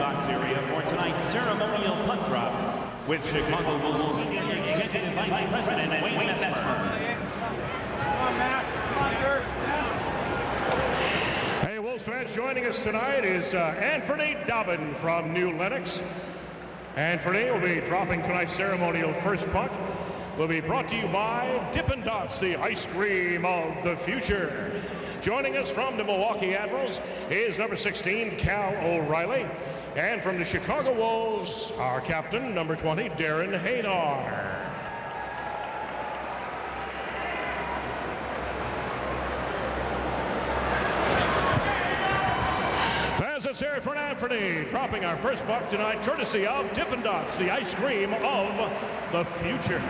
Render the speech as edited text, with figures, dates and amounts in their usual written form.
Dots area for tonight's ceremonial puck drop with Chicago Bulls Senior Executive Vice President Wayne Messmer. Come on, Matt. Come on, Dirk. Hey, Wolves fans, joining us tonight is Anfernee Dobbin from New Lenox. Anfernee will be dropping tonight's ceremonial first puck. Will be brought to you by Dippin' Dots, the ice cream of the future. Joining us from the Milwaukee Admirals is number 16, Cal O'Reilly. And from the Chicago Wolves, our captain, number 20, Darren Haydar. Fans, let's hear it for Anfernee, dropping our first puck tonight, courtesy of Dippin' Dots, the ice cream of the future.